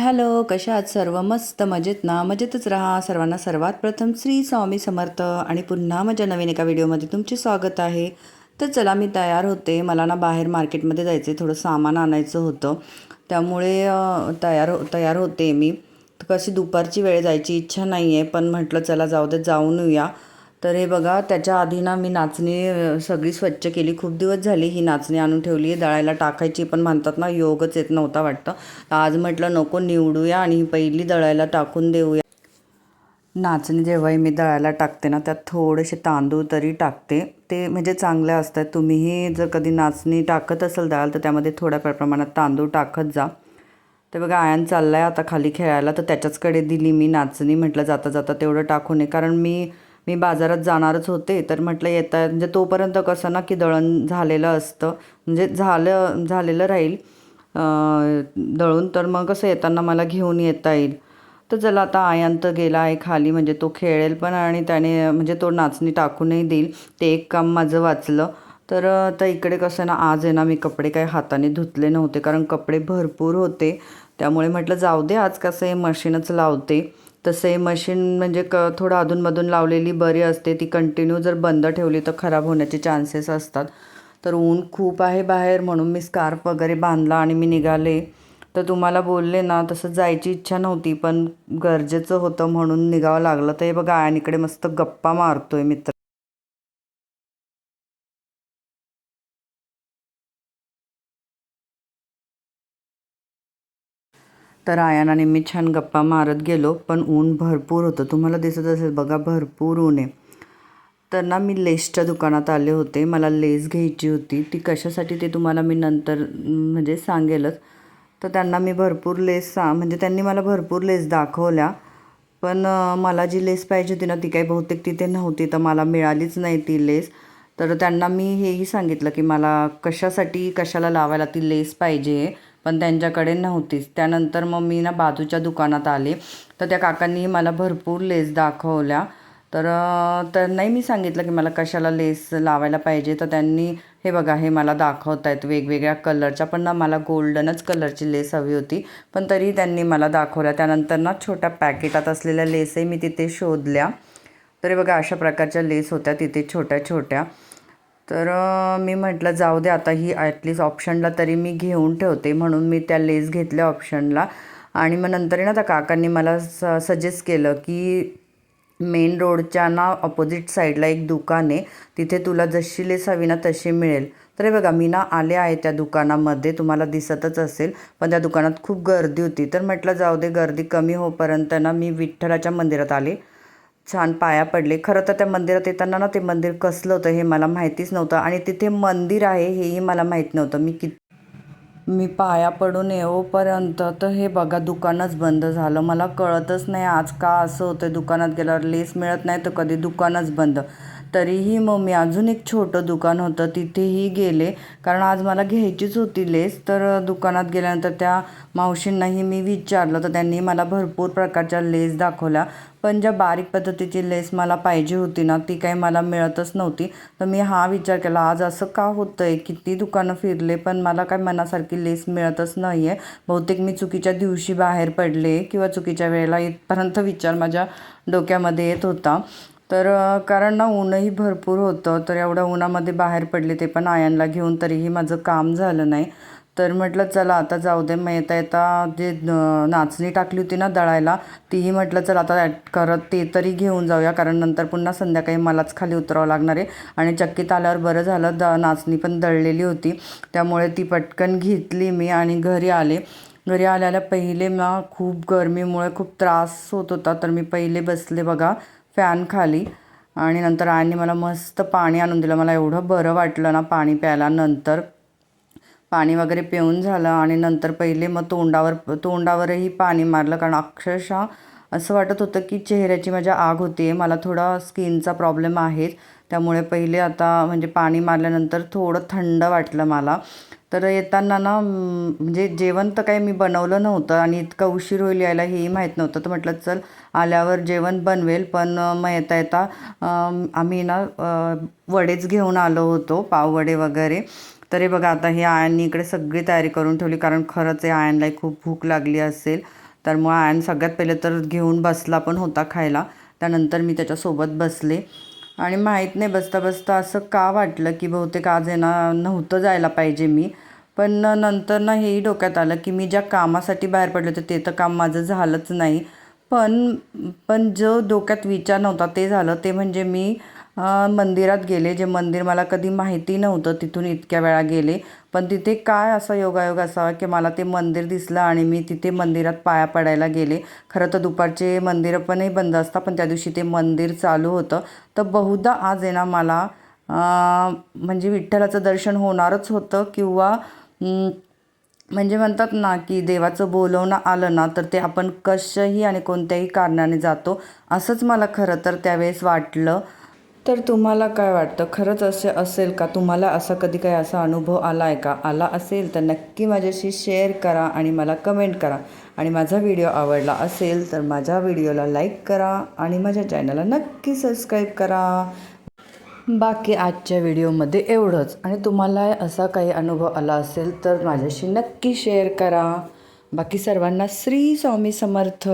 Hello, कशा आहात सर्व? मस्त मजेत ना? मजेतच राहा. सर्वांना सर्वात प्रथम श्री स्वामी समर्थ आणि पुन्हा माझ्या नवीन एका व्हिडिओमध्ये तुमचे स्वागत आहे. तर चला, मी तयार होते. मला ना बाहेर मार्केटमध्ये जायचं आहे, थोडं सामान आणायचं होतं. त्यामुळे तयार होते मी. कशी दुपारची वेळ, जायची इच्छा नाही आहे, पण म्हटलं चला जाऊ दे, जाऊन येऊया. तर हे बघा, त्याच्या आधी ना मी नाचणी सगळी स्वच्छ केली. खूप दिवस झाली ही नाचणी आणून ठेवली आहे, दळायला टाकायची, पण म्हणतात ना योगच येत नव्हता वाटतं. आज म्हटलं नको, निवडूया आणि ही पहिली दळायला टाकून देऊया. नाचणी जेव्हाही मी दळायला टाकते ना, त्यात थोडेसे तांदूळ तरी टाकते. ते म्हणजे चांगले असतात. तुम्हीही जर कधी नाचणी टाकत असाल दळाल, तर त्यामध्ये थोड्या प्रमाणात तांदूळ टाकत जा. ते बघा, आयन चालला आहे आता खाली खेळायला, तर त्याच्याचकडे दिली मी नाचणी. म्हटलं जाता जाता तेवढं टाकू नये, कारण मी मी बाजारात जाणारच होते. तर म्हटलं येता म्हणजे तोपर्यंत कसं ना की दळण झालेलं असतं, म्हणजे झालेलं राहील दळून, तर मग कसं येताना मला घेऊन येता येईल. तर चला, आता आयन तर गेला आहे खाली, म्हणजे तो खेळेल पण आणि त्याने म्हणजे तो नाचणी टाकूनही देईल. ते एक काम माझं वाचलं. तर आता इकडे कसं ना, आज आहे ना मी कपडे काही हाताने धुतले नव्हते, कारण कपडे भरपूर होते. त्यामुळे म्हटलं जाऊ दे, आज कसं आहे मशीनच लावते. तसं आहे मशीन म्हणजे थोडं अधूनमधून लावलेली बरी असते. ती कंटिन्यू जर बंद ठेवली तर खराब होण्याचे चान्सेस असतात. तर ऊन खूप आहे बाहेर, म्हणून मी स्कार्फ वगैरे बांधला आणि मी निघाले. तर तुम्हाला बोलले ना, तसं जायची इच्छा नव्हती, पण गरजेचं होतं म्हणून निघावं लागलं. तर हे बघा, आयनीकडे मस्त गप्पा मारतोय मित्र. तर आयान आणि मी छान गप्पा मारत गेलो, पण ऊन भरपूर होतं. तुम्हाला दिसत असेल बघा, भरपूर ऊन आहे. तर ना मी लेसच्या दुकानात आले होते. मला लेस घ्यायची होती. ती कशासाठी ते तुम्हाला मी नंतर म्हणजे सांगेलच. तर त्यांना मी भरपूर म्हणजे त्यांनी मला भरपूर लेस दाखवल्या. पण मला जी लेस पाहिजे होती ना, ती काही बहुतेक तिथे नव्हती, तर मला मिळालीच नाही ती लेस. तर त्यांना मी हेही सांगितलं की मला कशाला लावायला ती लेस पाहिजे, पण त्यांच्याकडे नव्हतीच. त्यानंतर मग मी ना बाजूच्या दुकानात आले. तर त्या काकांनी मला भरपूर लेस दाखवल्या. तर त्यांनाही मी सांगितलं की मला कशाला लेस लावायला पाहिजे. तर त्यांनी हे बघा, हे मला दाखवत आहेत वेगवेगळ्या कलरच्या, पण ना मला गोल्डनच कलरची लेस हवी होती, पण तरी त्यांनी मला दाखवल्या. त्यानंतर ना छोट्या पॅकेटात असलेल्या लेसही मी तिथे शोधल्या. तर हे बघा, अशा प्रकारच्या लेस होत्या तिथे छोट्या छोट्या. तर मी म्हटलं जाऊ दे, आता ही ॲटलिस्ट ऑप्शनला तरी मी घेऊन ठेवते, म्हणून मी त्या लेस घेतल्या ऑप्शनला. आणि मग नंतर ना त्या काकांनी मला सजेस्ट केलं की मेन रोडच्या ना ऑपोजिट साईडला एक दुकान आहे, तिथे तुला जशी लेस हवी ना तशी मिळेल. तर हे बघा, मी ना आले आहे त्या दुकानामध्ये, तुम्हाला दिसतच असेल. पण त्या दुकानात खूप गर्दी होती. तर म्हटलं जाऊ दे, गर्दी कमी होईपर्यंत ना मी विठ्ठलाच्या मंदिरात आले. छान पाया पडले. खरं तर त्या मंदिरात येताना ना, ते मंदिर कसलं होतं हे मला माहितीच नव्हतं, आणि तिथे मंदिर आहे हेही मला माहीत नव्हतं. मी पाया पडून येऊपर्यंत तर हे बघा, दुकानच बंद झालं. मला कळतच नाही आज का असं होतं. दुकानात गेल्यावर लेस मिळत नाही, तर कधी दुकानच बंद. तरीही मग मी अजून एक छोटं दुकान होतं तिथेही गेले, कारण आज मला घ्यायचीच होती लेस. तर दुकानात गेल्यानंतर त्या मावशींनाही मी विचारलं, तर त्यांनी मला भरपूर प्रकारच्या लेस दाखवल्या. पण ज्या बारीक पद्धतीची लेस मला पाहिजे होती ना, ती काही मला मिळतच नव्हती. तर मी हा विचार केला, आज असं का होतं आहे. किती दुकानं फिरले, पण मला काय मनासारखी लेस मिळतच नाही आहे. बहुतेक मी चुकीच्या दिवशी बाहेर पडले किंवा चुकीच्या वेळेला, इथपर्यंत विचार माझ्या डोक्यामध्ये येत होता. तर कारण ना ऊनही भरपूर होतं, तर एवढ्या उन्हामध्ये बाहेर पडले, ते पण आयनला घेऊन, तरीही माझं काम झालं नाही. तर म्हटलं चला आता जाऊ दे. मग येता येता जे नाचणी टाकली होती ना दळायला, तीही म्हटलं चला आता करत ते तरी घेऊन जाऊया, कारण नंतर पुन्हा संध्याकाळी मलाच खाली उतरावं लागणार आहे. आणि चक्कीत आल्यावर बरं झालं, नाचणी पण दळलेली होती, त्यामुळे ती पटकन घेतली मी आणि घरी आले. घरी आल्याला पहिले ना खूप गरमीमुळे खूप त्रास होत होता, तर मी पहिले बसले बघा फॅन खाली. आणि नंतर आईने मला मस्त पाणी आणून दिलं. मला एवढं बरं वाटलं ना पाणी प्यायला. नंतर पाणी वगैरे पिऊन झालं आणि नंतर पहिले मग तोंडावरही पाणी मारलं, कारण अक्षरशः असं वाटत होतं की चेहऱ्याची माझ्या आग होती आहे. मला थोडा स्किनचा प्रॉब्लेम आहे, त्यामुळे पहिले आता म्हणजे पाणी मारल्यानंतर थोडं थंड वाटलं मला. तर येताना ना म्हणजे जेवण तर काही मी बनवलं नव्हतं, आणि इतका उशीर होईल यायला हेही माहीत नव्हतं. तर म्हटलं चल आल्यावर जेवण बनवेल. पण मग येता येता आम्ही ना वडेच घेऊन आलो होतो, पाववडे वगैरे. तर हे बघा, आता हे आयननी इकडे सगळी तयारी करून ठेवली, कारण खरंच आहे आयनलाही खूप भूक लागली असेल. तर मग आयन सगळ्यात पहिले तर घेऊन बसला पण होता खायला. त्यानंतर मी त्याच्यासोबत बसले आणि माहीत नाही बसता बसता असं का वाटलं की बहुतेक आज आहे ना नव्हतं जायला पाहिजे मी. पण नंतर ना हेही डोक्यात आलं की मी ज्या कामासाठी बाहेर पडले होते ते तर काम माझं झालंच नाही. पण पण जो डोक्यात विचार नव्हता ते झालं. ते म्हणजे मी मंदिरात गेले. जे मंदिर मला कधी माहिती नव्हतं, तिथून इतक्या वेळा गेले. पण तिथे काय असा योगायोग असावा की मला ते मंदिर दिसलं आणि मी तिथे मंदिरात पाया पडायला गेले. खरं तर दुपारचे मंदिरं पणही बंद असतात, पण त्या दिवशी ते मंदिर चालू होतं. तर बहुधा आज आहे ना मला म्हणजे विठ्ठलाचं दर्शन होणारच होतं किंवा म्हणजे म्हणतात ना की देवाचं बोलवणं आलं ना तर ते आपण कशाही आणि कोणत्याही कारणाने जातो, असंच मला खरं तर त्यावेळेस वाटलं. तर तुम्हाला काय वाटतं, खरंच असे असेल का? तुम्हाला असा कधी काही असा अनुभव आला आहे का? आला असेल तर नक्की माझ्याशी शेअर करा आणि मला कमेंट करा. आणि माझा व्हिडिओ आवडला असेल तर माझ्या व्हिडिओला लाईक करा आणि माझ्या चॅनलला नक्की सबस्क्राईब करा. बाकी आजच्या व्हिडिओमध्ये एवढंच. आणि तुम्हाला असा काही अनुभव आला असेल तर माझ्याशी नक्की शेअर करा. बाकी सर्वांना श्री स्वामी समर्थ.